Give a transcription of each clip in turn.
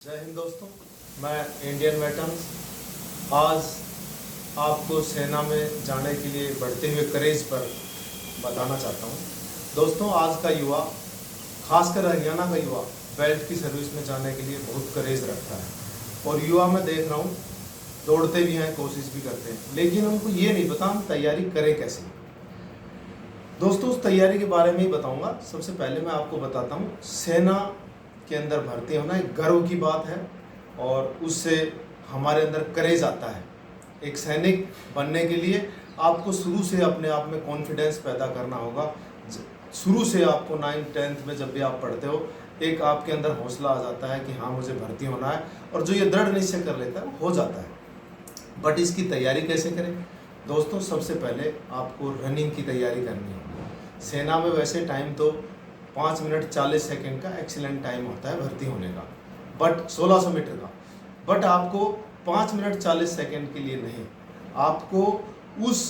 जय हिंद दोस्तों, मैं इंडियन वेटरन्स आज आपको सेना में जाने के लिए बढ़ते हुए करेज पर बताना चाहता हूँ। दोस्तों, आज का युवा, खासकर हरियाणा का युवा, बेल्ट की सर्विस में जाने के लिए बहुत करेज रखता है और युवा मैं देख रहा हूँ दौड़ते भी हैं, कोशिश भी करते हैं, लेकिन उनको ये नहीं पता हम तैयारी करें कैसे। दोस्तों, उस तैयारी के बारे में ही बताऊँगा। सबसे पहले मैं आपको बताता हूँ, सेना के अंदर भर्ती होना एक गर्व की बात है और उससे हमारे अंदर करेज आता है। एक सैनिक बनने के लिए आपको शुरू से अपने आप में कॉन्फिडेंस पैदा करना होगा। शुरू से आपको 9th-10th में जब भी आप पढ़ते हो, एक आपके अंदर हौसला आ जाता है कि हाँ, मुझे भर्ती होना है, और जो ये दृढ़ निश्चय कर लेता है हो जाता है। बट इसकी तैयारी कैसे करें दोस्तों? सबसे पहले आपको रनिंग की तैयारी करनी है। सेना में वैसे टाइम तो 5 मिनट 40 सेकेंड का एक्सीलेंट टाइम होता है भर्ती होने का, बट 1600 मीटर का। बट आपको 5 मिनट 40 सेकेंड के लिए नहीं, आपको उस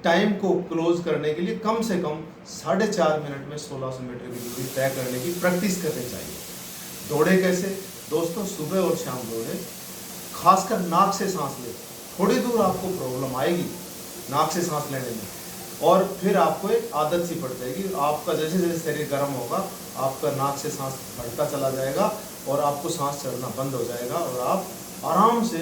टाइम को क्लोज करने के लिए कम से कम 4.5 मिनट में 1600 मीटर की दूरी तय करने की प्रैक्टिस करनी चाहिए। दौड़े कैसे दोस्तों? सुबह और शाम दौड़े, खासकर नाक से सांस ले। थोड़ी दूर आपको प्रॉब्लम आएगी नाक से सांस लेने में, और फिर आपको एक आदत सी पड़ जाएगी। आपका जैसे जैसे शरीर गर्म होगा, आपका नाक से सांस बढ़ता चला जाएगा और आपको सांस चढ़ना बंद हो जाएगा और आप आराम से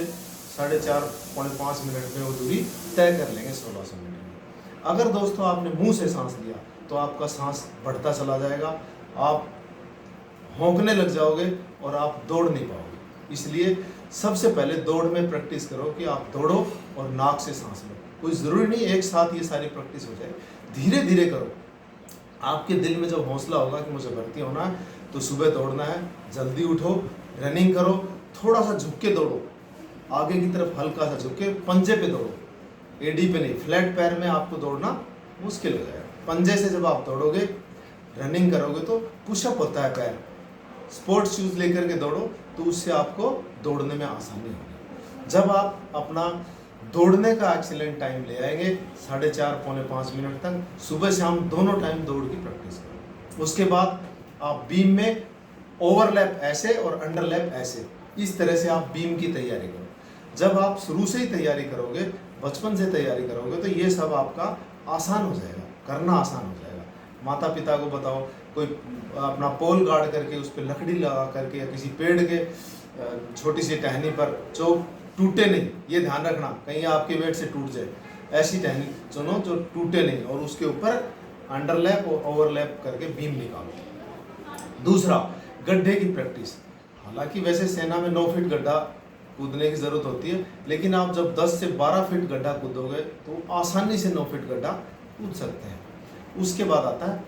4.5-5 मिनट में वो दूरी तय कर लेंगे 1600 मीटर में। अगर दोस्तों आपने मुंह से सांस लिया तो आपका सांस बढ़ता चला जाएगा, आप होंकने लग जाओगे और आप दौड़ नहीं पाओगे। इसलिए सबसे पहले दौड़ में प्रैक्टिस करो कि आप दौड़ो और नाक से सांस लो। कोई ज़रूरी नहीं एक साथ ये सारी प्रैक्टिस हो जाए, धीरे धीरे करो। आपके दिल में जब हौसला होगा कि मुझे भर्ती होना है, तो सुबह दौड़ना है, जल्दी उठो, रनिंग करो, थोड़ा सा झुक के दौड़ो, आगे की तरफ हल्का सा झुक के, पंजे पे दौड़ो, एडी पे नहीं। फ्लैट पैर में आपको दौड़ना मुश्किल हो जाएगा। पंजे से जब आप दौड़ोगे, रनिंग करोगे, तो पुशअप होता है पैर। स्पोर्ट्स शूज़ लेकर के दौड़ो तो उससे आपको दौड़ने में आसानी होगी। जब आप अपना दौड़ने का एक्सीलेंट टाइम ले आएंगे 4.5-5 मिनट तक, सुबह शाम दोनों टाइम दौड़ की प्रैक्टिस करो। उसके बाद आप बीम में ओवरलैप ऐसे और अंडरलैप ऐसे, इस तरह से आप बीम की तैयारी करो। जब आप शुरू से ही तैयारी करोगे, बचपन से तैयारी करोगे, तो ये सब आपका आसान हो जाएगा, करना आसान हो जाएगा। माता पिता को बताओ, कोई अपना पोल गाड़ करके उस पर लकड़ी लगा करके या किसी पेड़ के छोटी सी टहनी पर, जो टूटे नहीं, ये ध्यान रखना कहीं आपके वेट से टूट जाए, ऐसी टहनी चुनो जो टूटे नहीं, और उसके ऊपर अंडरलैप और ओवरलैप करके बीम निकालो। दूसरा, गड्ढे की प्रैक्टिस। हालांकि वैसे सेना में 9 फीट गड्ढा कूदने की ज़रूरत होती है, लेकिन आप जब 10 से 12 फीट गड्ढा कूदोगे तो आसानी से 9 फीट गड्ढा कूद सकते हैं। उसके बाद आता है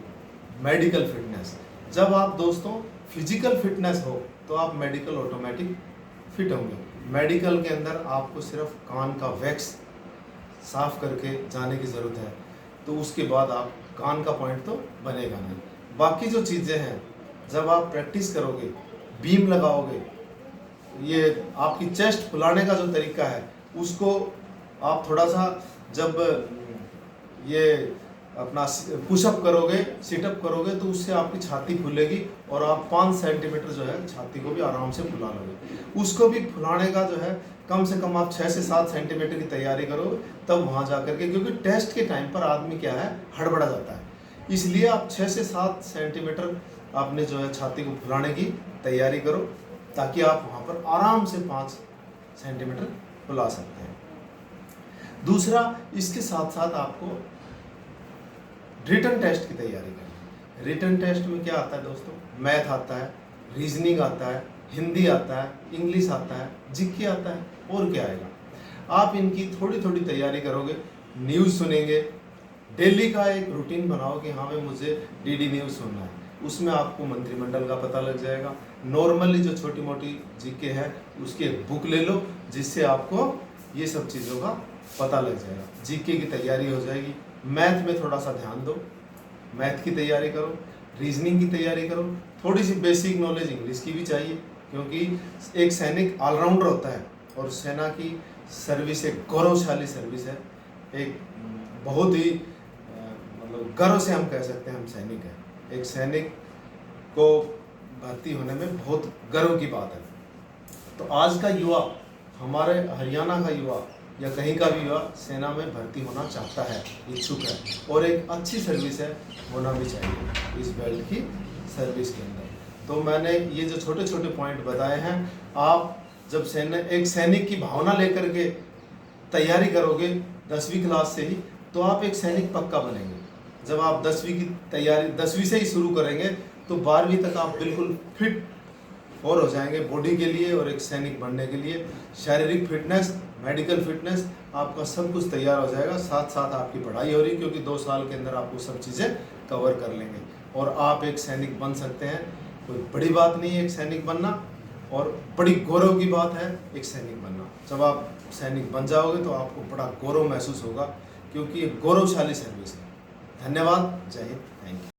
मेडिकल फिटनेस। जब आप दोस्तों फिजिकल फिटनेस हो तो आप मेडिकल ऑटोमेटिक फिट होंगे। मेडिकल के अंदर आपको सिर्फ कान का वैक्स साफ करके जाने की ज़रूरत है, तो उसके बाद आप कान का पॉइंट तो बनेगा नहीं। बाकी जो चीज़ें हैं, जब आप प्रैक्टिस करोगे, बीम लगाओगे, ये आपकी चेस्ट फुलाने का जो तरीका है उसको आप थोड़ा सा, जब ये अपना पुशअप करोगे, सिटअप करोगे, तो उससे आपकी छाती फूलेगी और आप 5 सेंटीमीटर जो है छाती को भी आराम से फुला लोगे। उसको भी फुलाने का जो है कम से कम आप 6 से 7 सेंटीमीटर की तैयारी करो, तब वहाँ जा करके, क्योंकि टेस्ट के टाइम पर आदमी क्या है, हड़बड़ा जाता है। इसलिए आप 6 से 7 सेंटीमीटर आपने जो है छाती को फुलाने की तैयारी करो, ताकि आप वहाँ पर आराम से 5 सेंटीमीटर फुला सकते हैं। दूसरा, इसके साथ साथ आपको रिटन टेस्ट की तैयारी करनी है। रिटन टेस्ट में क्या आता है दोस्तों? मैथ आता है, रीजनिंग आता है, हिंदी आता है, इंग्लिश आता है, जीके आता है, और क्या आएगा। आप इनकी थोड़ी थोड़ी तैयारी करोगे, न्यूज़ सुनेंगे, डेली का एक रूटीन बनाओ कि हाँ भाई मुझे डीडी न्यूज़ सुनना है, उसमें आपको मंत्रिमंडल का पता लग जाएगा। नॉर्मली जो छोटी मोटी जीके है उसकी एक बुक ले लो, जिससे आपको ये सब चीज़ों का पता लग जाएगा, जीके की तैयारी हो जाएगी। मैथ में थोड़ा सा ध्यान दो, मैथ की तैयारी करो, रीजनिंग की तैयारी करो, थोड़ी सी बेसिक नॉलेज इंग्लिश की भी चाहिए, क्योंकि एक सैनिक ऑलराउंडर होता है और सेना की सर्विस एक गौरवशाली सर्विस है। एक बहुत ही मतलब गर्व से हम कह सकते हैं हम सैनिक हैं। एक सैनिक को भर्ती होने में बहुत गर्व की बात है। तो आज का युवा, हमारे हरियाणा का युवा या कहीं का भी युवा सेना में भर्ती होना चाहता है, इच्छुक है, और एक अच्छी सर्विस है, होना भी चाहिए इस बेल्ट की सर्विस के अंदर। तो मैंने ये जो छोटे छोटे पॉइंट बताए हैं, आप जब एक सैनिक की भावना लेकर के तैयारी करोगे 10वीं क्लास से ही, तो आप एक सैनिक पक्का बनेंगे। जब आप 10वीं की तैयारी 10वीं से ही शुरू करेंगे तो 12वीं तक आप बिल्कुल फिट और हो जाएंगे बॉडी के लिए और एक सैनिक बनने के लिए। शारीरिक फिटनेस, मेडिकल फिटनेस, आपका सब कुछ तैयार हो जाएगा। साथ साथ आपकी पढ़ाई हो रही, क्योंकि 2 साल के अंदर आप वो सब चीज़ें कवर कर लेंगे और आप एक सैनिक बन सकते हैं। कोई बड़ी बात नहीं है एक सैनिक बनना, और बड़ी गौरव की बात है एक सैनिक बनना। जब आप सैनिक बन जाओगे तो आपको बड़ा गौरव महसूस होगा, क्योंकि ये गौरवशाली सर्विस है। धन्यवाद। जय हिंद। Thank you.